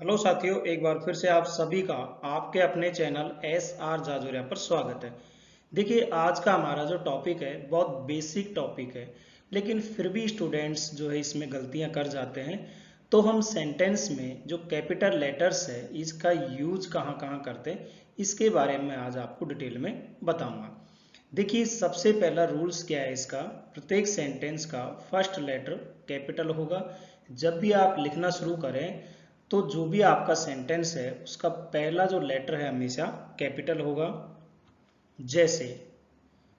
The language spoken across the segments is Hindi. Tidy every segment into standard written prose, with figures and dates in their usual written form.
हेलो साथियों, एक बार फिर से आप सभी का आपके अपने चैनल एस आर जाजोरिया पर स्वागत है। देखिए, आज का हमारा जो टॉपिक है बहुत बेसिक टॉपिक है, लेकिन फिर भी स्टूडेंट्स जो है इसमें गलतियां कर जाते हैं। तो हम सेंटेंस में जो कैपिटल लेटर्स है इसका यूज कहाँ कहाँ करते हैं, इसके बारे में आज आपको डिटेल में बताऊंगा। देखिए, सबसे पहला रूल्स क्या है इसका, प्रत्येक सेंटेंस का फर्स्ट लेटर कैपिटल होगा। जब भी आप लिखना शुरू करें तो जो भी आपका सेंटेंस है उसका पहला जो लेटर है हमेशा कैपिटल होगा। जैसे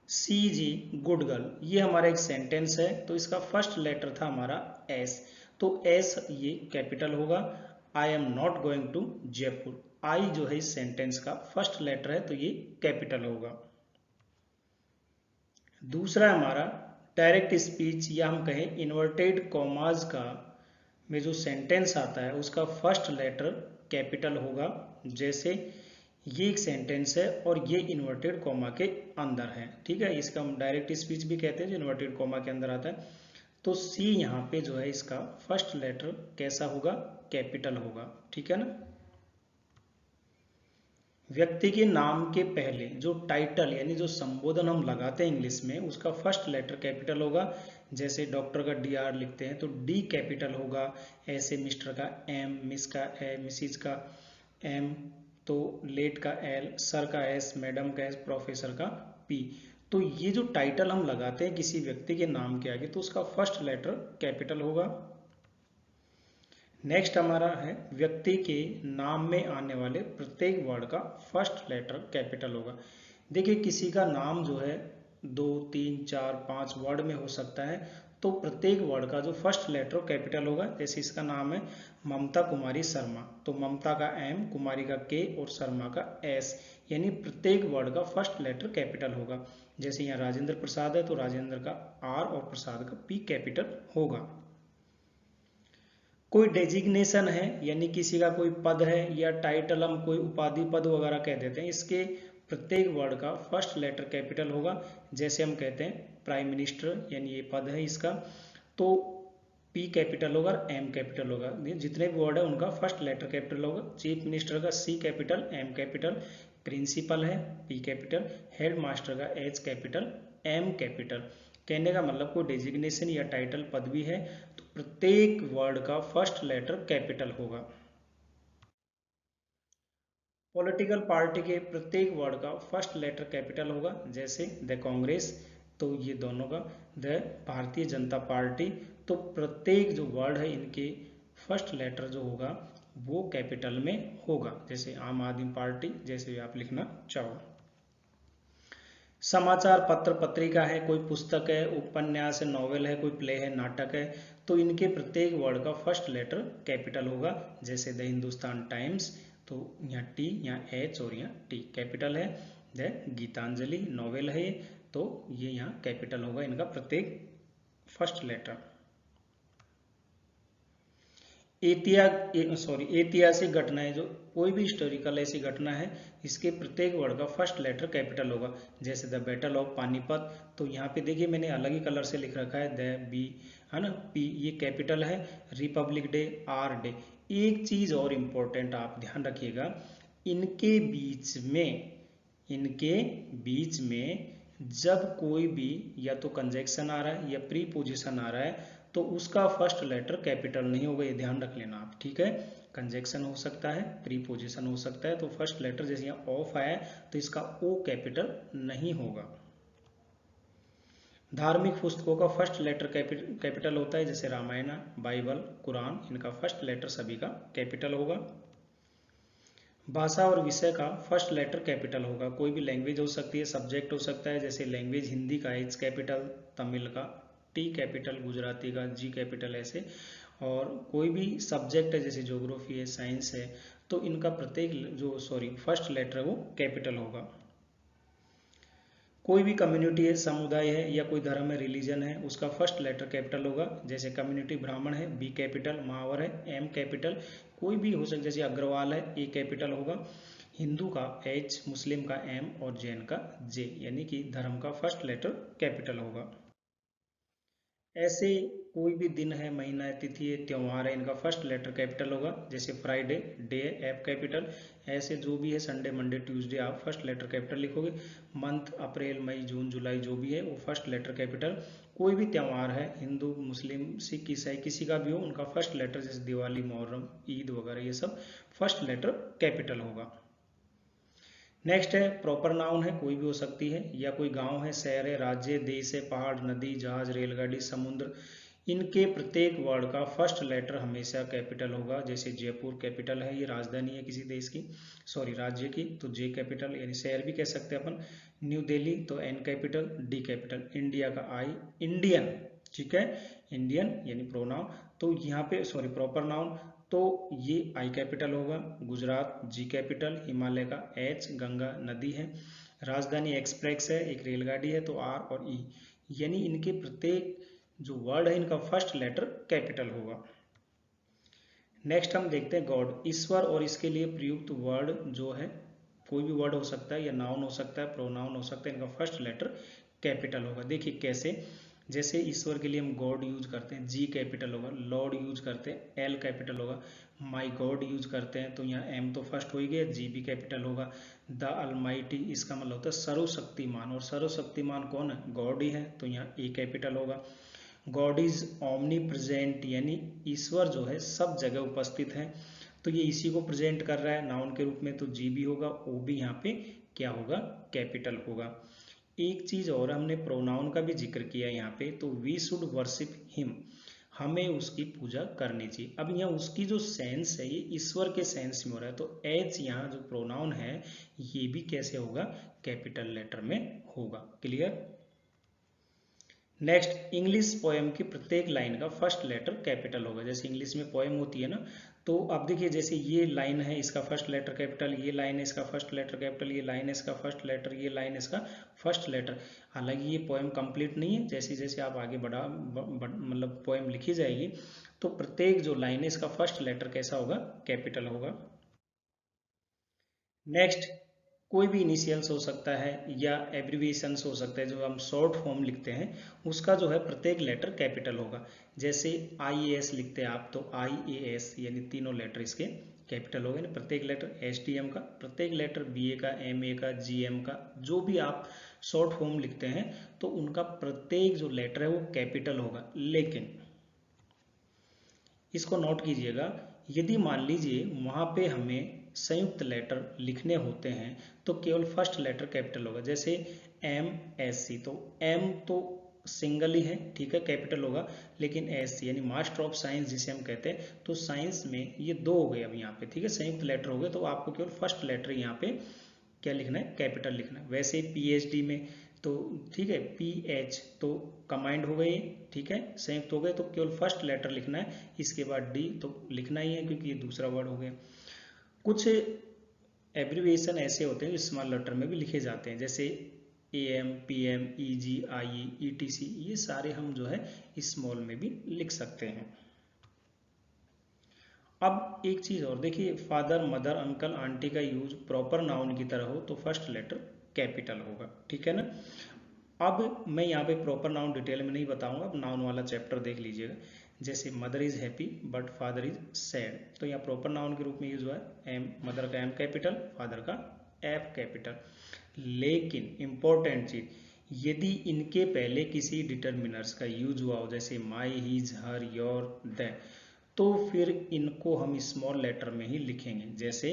सी जी गुड गर्ल, ये हमारा एक सेंटेंस है तो इसका फर्स्ट लेटर था हमारा एस, तो एस ये कैपिटल होगा। I am not going to Jaipur, I जो है इस सेंटेंस का फर्स्ट लेटर है तो ये कैपिटल होगा। दूसरा हमारा डायरेक्ट स्पीच या हम कहें इन्वर्टेड कॉमाज का में जो सेंटेंस आता है उसका फर्स्ट लेटर कैपिटल होगा। जैसे ये एक सेंटेंस है और ये इन्वर्टेड कॉमा के अंदर है, ठीक है, इसका हम डायरेक्ट स्पीच भी कहते हैं जो इन्वर्टेड कॉमा के अंदर आता है। तो सी यहाँ पे जो है इसका फर्स्ट लेटर कैसा होगा, कैपिटल होगा, ठीक है ना। व्यक्ति के नाम के पहले जो टाइटल यानी जो संबोधन हम लगाते हैं इंग्लिश में उसका फर्स्ट लेटर कैपिटल होगा। जैसे डॉक्टर का डी आर लिखते हैं तो डी कैपिटल होगा। ऐसे मिस्टर का एम, मिस का ए, मिसिज का एम, तो लेट का एल, सर का एस, मैडम का एस, प्रोफेसर का पी। तो ये जो टाइटल हम लगाते हैं किसी व्यक्ति के नाम के आगे तो उसका फर्स्ट लेटर कैपिटल होगा। नेक्स्ट हमारा है व्यक्ति के नाम में आने वाले प्रत्येक वर्ड का फर्स्ट लेटर कैपिटल होगा। देखिए, किसी का नाम जो है 2 3 4 5 वर्ड में हो सकता है, तो प्रत्येक वर्ड का जो फर्स्ट लेटर कैपिटल होगा। जैसे इसका नाम है ममता कुमारी शर्मा, तो ममता का एम, कुमारी का के और शर्मा का एस, यानी प्रत्येक वर्ड का फर्स्ट लेटर कैपिटल होगा। जैसे यहाँ राजेंद्र प्रसाद है तो राजेंद्र का आर और प्रसाद का पी कैपिटल होगा। कोई डेजिग्नेशन है यानी किसी का कोई पद है या टाइटल, हम कोई उपाधि पद वगैरह कह देते हैं, इसके प्रत्येक वर्ड का फर्स्ट लेटर कैपिटल होगा। जैसे हम कहते हैं प्राइम मिनिस्टर, यानी ये पद है इसका, तो पी कैपिटल होगा और एम कैपिटल होगा। जितने भी वर्ड है उनका फर्स्ट लेटर कैपिटल होगा। चीफ मिनिस्टर का सी कैपिटल एम कैपिटल, प्रिंसिपल है पी कैपिटल, हेड मास्टर का एच कैपिटल एम कैपिटल। कहने का मतलब कोई डेजिग्नेशन या टाइटल पदवी है तो प्रत्येक वर्ड का फर्स्ट लेटर कैपिटल होगा। पॉलिटिकल पार्टी के प्रत्येक वर्ड का फर्स्ट लेटर कैपिटल होगा। जैसे द कांग्रेस, तो ये दोनों का द भारतीय जनता पार्टी, तो प्रत्येक जो वर्ड है इनके फर्स्ट लेटर जो होगा वो कैपिटल में होगा। जैसे आम आदमी पार्टी, जैसे भी आप लिखना चाहो। समाचार पत्र पत्रिका है, कोई पुस्तक है, उपन्यास है, नॉवेल है, कोई प्ले है, नाटक है, तो इनके प्रत्येक वर्ड का फर्स्ट लेटर कैपिटल होगा। जैसे द हिंदुस्तान टाइम्स, तो यहाँ टी, यहाँ एच और यहाँ टी कैपिटल है। द गीतांजलि नॉवेल है ये, तो ये यहाँ कैपिटल होगा इनका प्रत्येक फर्स्ट लेटर। ऐतिहासिक घटनाएं, जो कोई भी हिस्टोरिकल ऐसी घटना है इसके प्रत्येक वर्ड का फर्स्ट लेटर कैपिटल होगा। जैसे द बैटल ऑफ पानीपत, तो यहाँ पे देखिए मैंने अलग ही कलर से लिख रखा है द बी, है ना, पी ये कैपिटल है। Republic Day R day. एक चीज और इम्पोर्टेंट आप ध्यान रखिएगा, इनके बीच में इनके बीच में जब कोई भी या तो कंजक्शन आ रहा है या प्री पोजिशन आ रहा है तो उसका फर्स्ट लेटर कैपिटल नहीं होगा, ये ध्यान रख लेना आप, ठीक है। कंजक्शन हो सकता है, प्री पोजिशन हो सकता है, तो फर्स्ट लेटर जैसे यहाँ ऑफ आया तो इसका ओ कैपिटल नहीं होगा। धार्मिक पुस्तकों का फर्स्ट लेटर कैपिटल होता है, जैसे रामायण, बाइबल, कुरान, इनका फर्स्ट लेटर सभी का कैपिटल होगा। भाषा और विषय का फर्स्ट लेटर कैपिटल होगा। कोई भी लैंग्वेज हो सकती है, सब्जेक्ट हो सकता है, जैसे लैंग्वेज हिंदी का एच कैपिटल, तमिल का टी कैपिटल, गुजराती का जी कैपिटल, ऐसे। और कोई भी सब्जेक्ट है जैसे ज्योग्राफी है, साइंस है, तो इनका प्रत्येक जो फर्स्ट लेटर है वो कैपिटल होगा। कोई भी कम्युनिटी है, समुदाय है या कोई धर्म है, रिलीजन है, उसका फर्स्ट लेटर कैपिटल होगा। जैसे कम्युनिटी ब्राह्मण है बी कैपिटल, महावर है एम कैपिटल, कोई भी हो सकता जैसे अग्रवाल है ए कैपिटल होगा, हिंदू का एच, मुस्लिम का एम और जैन का जे, यानी कि धर्म का फर्स्ट लेटर कैपिटल होगा। ऐसे कोई भी दिन है, महीना है, तिथि है, त्योहार है, इनका फर्स्ट लेटर कैपिटल होगा। जैसे फ्राइडे, डे, एफ कैपिटल। ऐसे जो भी है, संडे, मंडे, ट्यूसडे, आप फर्स्ट लेटर कैपिटल लिखोगे। मंथ अप्रैल, मई, जून, जुलाई जो भी है वो फर्स्ट लेटर कैपिटल। कोई भी त्योहार है, हिंदू, मुस्लिम, सिख, ईसाई, किसी का भी हो, उनका फर्स्ट लेटर, जैसे दिवाली, मुहर्रम, ईद वगैरह, ये सब फर्स्ट लेटर कैपिटल होगा। नेक्स्ट है प्रॉपर नाउन है, कोई भी हो सकती है, या कोई गांव है, शहर है, राज्य, देश है, पहाड़, नदी, जहाज, रेलगाड़ी, समुद्र, इनके प्रत्येक वर्ड का फर्स्ट लेटर हमेशा कैपिटल होगा। जैसे जयपुर कैपिटल है, ये राजधानी है किसी देश की, सॉरी राज्य की, तो जे कैपिटल, यानी शहर भी कह सकते हैं अपन। न्यू दिल्ली तो N capital, D capital. India का आई, इंडियन, ठीक है, इंडियन यानी प्रोनाउन। तो यहाँ पे सॉरी प्रॉपर नाउन, तो ये आई कैपिटल होगा। गुजरात जी कैपिटल, हिमालय का एच, गंगा नदी है, राजधानी एक्सप्रेस है, एक रेलगाड़ी है, तो आर और ई, यानी इनके प्रत्येक जो वर्ड है इनका फर्स्ट लेटर कैपिटल होगा। नेक्स्ट हम देखते हैं गॉड, ईश्वर, और इसके लिए प्रयुक्त वर्ड जो है, कोई भी वर्ड हो सकता है, या नाउन हो सकता है, प्रोनाउन हो सकता है, इनका फर्स्ट लेटर कैपिटल होगा। देखिए कैसे, जैसे ईश्वर के लिए हम गॉड यूज करते हैं, जी कैपिटल होगा। लॉर्ड यूज करते हैं, एल कैपिटल होगा। माई गॉड यूज करते हैं, तो यहाँ एम तो फर्स्ट हो ही गया, जी भी कैपिटल होगा। द अलमाइटी, इसका मतलब होता है सर्वशक्तिमान, और सर्वशक्तिमान कौन है, गॉड ही है, तो यहाँ ए कैपिटल होगा। गॉड इज ओमनी प्रेजेंट, यानी ईश्वर जो है सब जगह उपस्थित है, तो ये इसी को प्रेजेंट कर रहा है नाउन के रूप में, तो जी भी होगा, ओ भी यहाँ पे क्या होगा, कैपिटल होगा। एक चीज और, हमने प्रोनाउन का भी जिक्र किया यहाँ पे, तो वी शुड वर्शिप हिम, हमें उसकी पूजा करनी चाहिए। अब यहाँ उसकी जो सेंस है, ये ईश्वर के सेंस में हो रहा है, तो एच यहाँ जो प्रोनाउन है ये भी कैसे होगा, कैपिटल लेटर में होगा। क्लियर। नेक्स्ट, इंग्लिश पोएम की प्रत्येक लाइन का फर्स्ट लेटर कैपिटल होगा। जैसे इंग्लिश में पोएम होती है ना, तो अब देखिए जैसे ये लाइन है, इसका फर्स्ट लेटर कैपिटल, ये लाइन है, इसका फर्स्ट लेटर कैपिटल, ये लाइन है, इसका फर्स्ट लेटर, ये लाइन इसका फर्स्ट लेटर। हालांकि ये पोएम कंप्लीट नहीं है, जैसे जैसे आप आगे मतलब पोएम लिखी जाएगी, तो प्रत्येक जो लाइन है इसका फर्स्ट लेटर कैसा होगा, कैपिटल होगा। नेक्स्ट, कोई भी इनिशियल्स हो सकता है या एब्रीविएशंस हो सकता है, जो हम शॉर्ट फॉर्म लिखते हैं उसका जो है प्रत्येक लेटर कैपिटल होगा। जैसे IAS लिखते हैं आप, तो IAS यानी तीनों लेटर इसके कैपिटल हो गए। प्रत्येक लेटर, STM का प्रत्येक लेटर, BA का, MA का, GM का, जो भी आप शॉर्ट फॉर्म लिखते हैं तो उनका प्रत्येक जो लेटर है वो कैपिटल होगा। लेकिन इसको नोट कीजिएगा, यदि मान लीजिए वहाँ पे हमें संयुक्त लेटर लिखने होते हैं तो केवल फर्स्ट लेटर कैपिटल होगा। जैसे MSc, तो M तो सिंगल ही है, ठीक है, कैपिटल होगा, लेकिन SC यानी मास्टर ऑफ साइंस जिसे हम कहते हैं, तो साइंस में ये दो हो गए अब यहाँ पे, ठीक है, संयुक्त लेटर हो गए, तो आपको केवल फर्स्ट लेटर यहाँ पे क्या लिखना है, कैपिटल लिखना है। वैसे PhD में तो ठीक है, PH तो कंबाइंड हो गई, ठीक है, संयुक्त हो गए, तो केवल फर्स्ट लेटर लिखना है, इसके बाद D तो लिखना ही है क्योंकि ये दूसरा वर्ड हो गया। कुछ एब्रीविएशन ऐसे होते हैं जो स्मॉल लेटर में भी लिखे जाते हैं, जैसे AM, PM, EG, IE, ETC, ये सारे हम जो है स्मॉल में भी लिख सकते हैं। अब एक चीज और देखिए, फादर, मदर, अंकल, आंटी का यूज प्रॉपर नाउन की तरह हो तो फर्स्ट लेटर कैपिटल होगा, ठीक है ना। अब मैं यहाँ पे प्रॉपर नाउन डिटेल में नहीं बताऊंगा, अब नाउन वाला चैप्टर देख लीजिएगा। जैसे mother is happy but father is sad, तो यहाँ प्रॉपर नाउन के रूप में यूज हुआ है एम, मदर का M कैपिटल, फादर का F कैपिटल। लेकिन इंपॉर्टेंट चीज, यदि इनके पहले किसी डिटर्मिनर्स का यूज हुआ हो, जैसे माई, हिज, हर, योर, द, तो फिर इनको हम स्मॉल लेटर में ही लिखेंगे। जैसे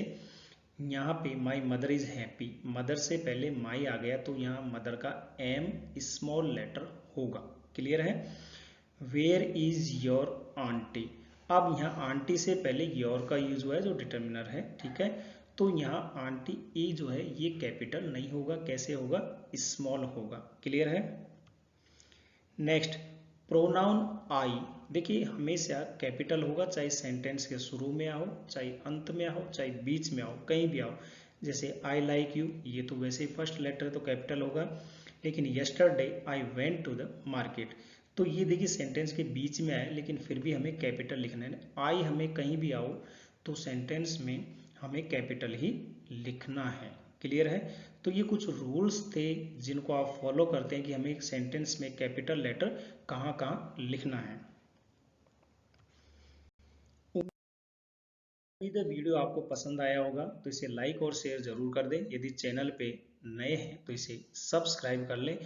यहाँ पे my mother is happy, mother से पहले माई आ गया तो यहाँ मदर का M स्मॉल लेटर होगा। क्लियर है। वेयर इज योर आंटी, अब यहाँ आंटी से पहले योर का यूज हुआ है जो डिटर्मिनर है, ठीक है, तो यहाँ आंटी ई जो है ये कैपिटल नहीं होगा, कैसे होगा, स्मॉल होगा। क्लियर है। नेक्स्ट, प्रोनाउन आई, देखिए हमेशा कैपिटल होगा, चाहे सेंटेंस के शुरू में आओ, चाहे अंत में आओ, चाहे बीच में आओ, कहीं भी आओ। जैसे आई लाइक यू, ये तो वैसे ही फर्स्ट लेटर तो कैपिटल होगा, लेकिन yesterday I went to the market, तो ये देखिए सेंटेंस के बीच में आए लेकिन फिर भी हमें कैपिटल लिखना है। आई हमें कहीं भी आओ तो सेंटेंस में हमें कैपिटल ही लिखना है। क्लियर है? तो ये कुछ रूल्स थे जिनको आप फॉलो करते हैं कि हमें एक सेंटेंस में कैपिटल लेटर कहाँ कहाँ लिखना है। उम्मीद है वीडियो आपको पसंद आया होगा, तो इसे लाइक और शेयर जरूर कर दें। यदि चैनल पे नए हैं तो इसे सब्सक्राइब कर लें।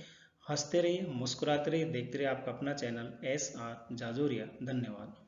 हंसते रहिए, मुस्कुराते रहिए, देखते रहिए आपका अपना चैनल SR जाजोरिया। धन्यवाद।